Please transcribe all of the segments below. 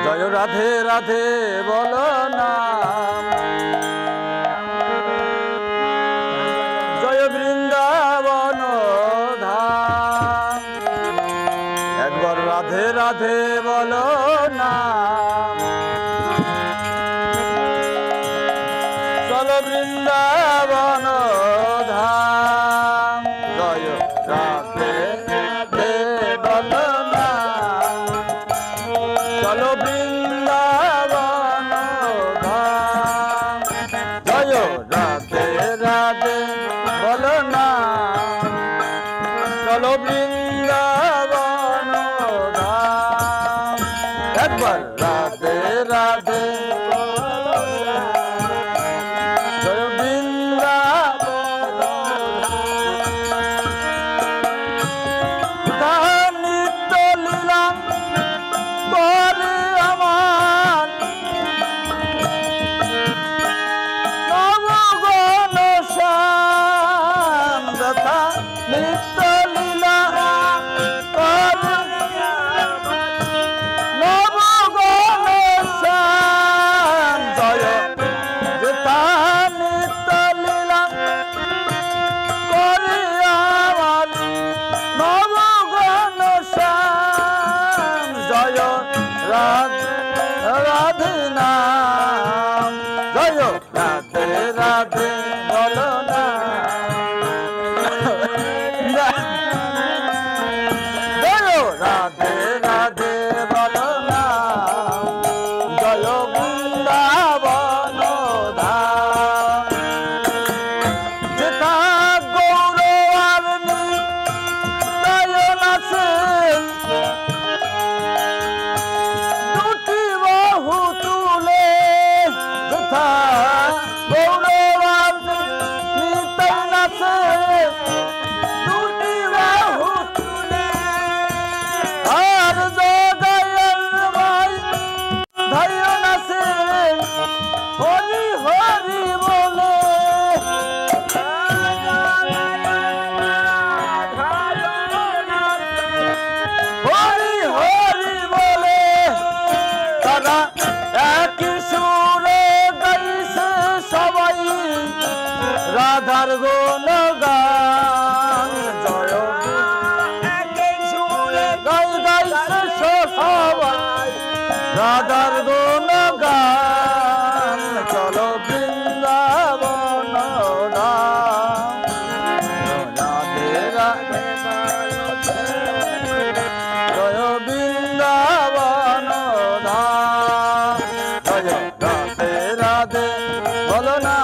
জয় রাধে রাধে বলো না, জয় বৃন্দাবন ধাম। একবার রাধে রাধে বলো না, চলো বৃন্দাবন ধাম। জয় রাধে রাধে বলো না, চলো বৃন্দাবন ধাম। জয় রাধে রাধে বলো না, চলো বৃন্দাবন ধাম। একবার রাধে রাধে জয় বৃন্দাবন ধাম। নিত্য লীলা করে আমার নবগণ শ্যাম। তথা নিত্য লীলা করে নবগণ শ্যাম। জয় যথা নিত্য লীলা করে আমার নবগণ শ্যাম। জয় রাধে নাম, জয় রাধে রাধে বলো না, জয় রাধে রাধে বলো না, জয় বৃন্দাবন ধাম। যেথা গৌর আর নিতাই নাচে, দুটি বাহু তুলে। যথা গৌর আর নিতাই নাচে, দুটি বাহু তুলে। আর জগাইয়ের ভাই ধাইও নাচে, হরি হরি বলে। হরি হরি বলে তারা একই সুরে গাইছে সবাই রাধার গুণগান। জয় একই সুরে গাইছে সবাই রাধার গুণগান। চলো বৃন্দাবন ধাম। রাধে রাধে জয় বৃন্দাবন ধাম। জয় রাধে রাধে বলো না,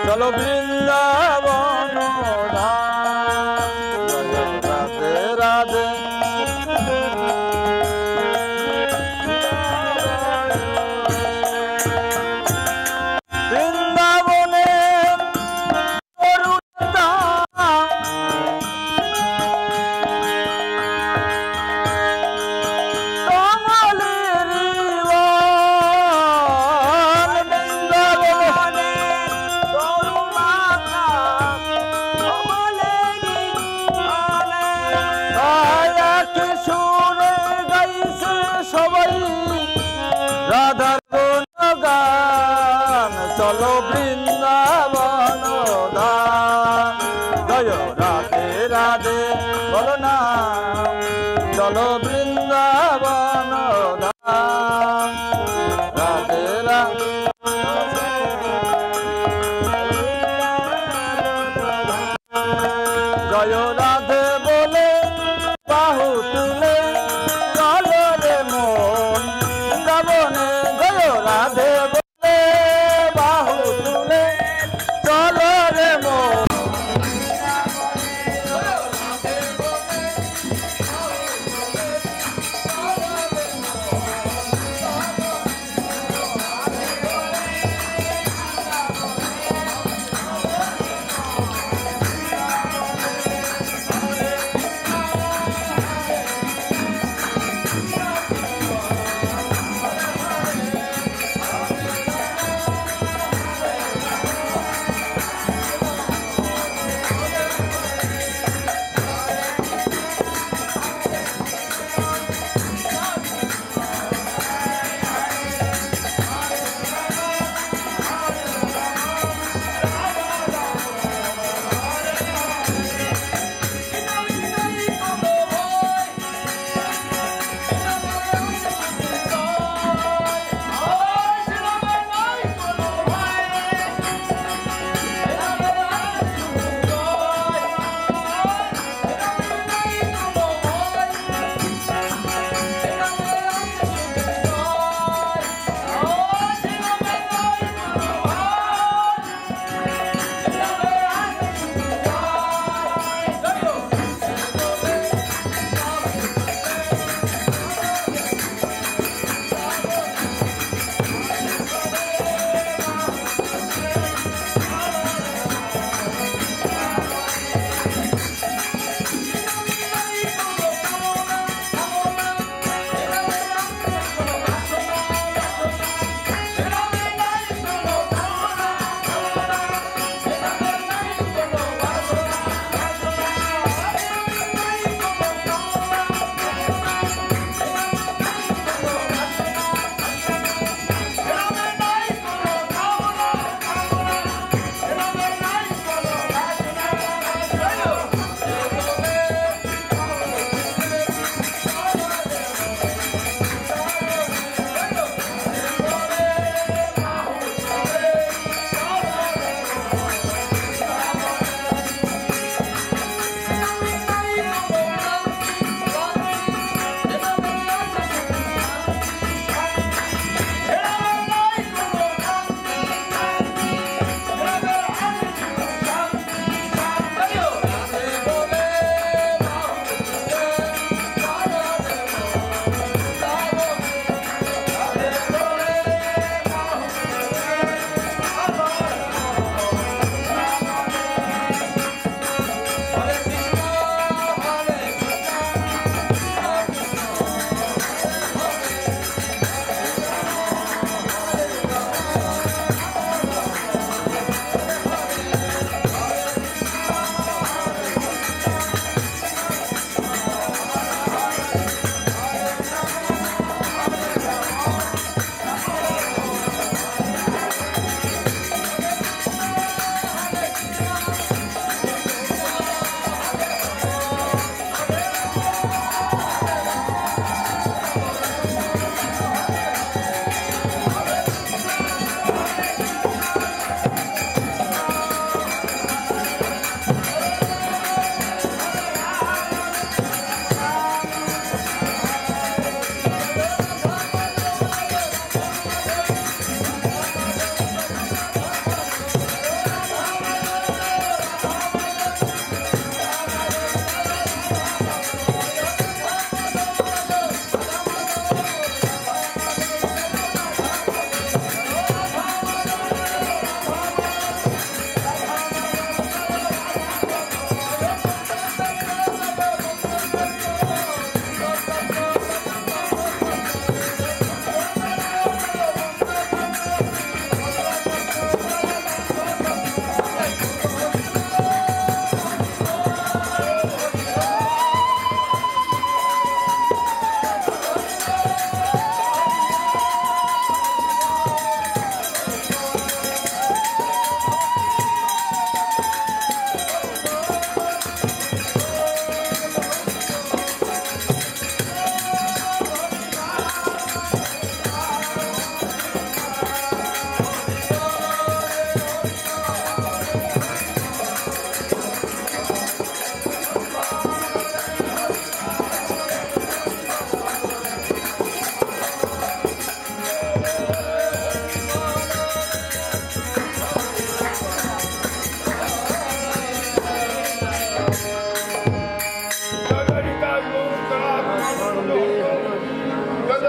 চলো বৃন্দাবন ধাম। জয় রাধে রাধে বৃন্দাবনে রাধার গুণগান। চলো বৃন্দাবন ধাম। জয় রাধে রাধে বলো না, চলো বৃন্দাবন ধাম। রাধে রাধে জয় রাধে বলে বাহু তুলে চলো রে মন বৃন্দাবনে। জয়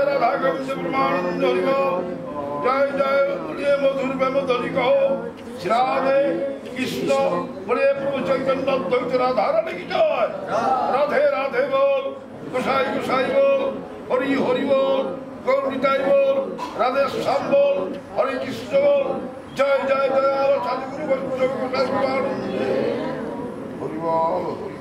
রাধা গোবিন্দ ব্রহ্মানন্দ হরি বল জয় জয় বলিয়ে মধুর বেমধরি কহ রাধে কৃষ্ণ বলিয়ে প্রভু চৈতন্য দ্বৈত রাধা রানী কি জয় রাধে রাধে বল গোসাই গোসাই বল হরি হরি বল গৌরিতাই বল রাধে শ্যাম বল হরে কৃষ্ণ বল জয় জয় জয় সাধুগুরু বৈষ্ণব গোসাই হরি বল হরি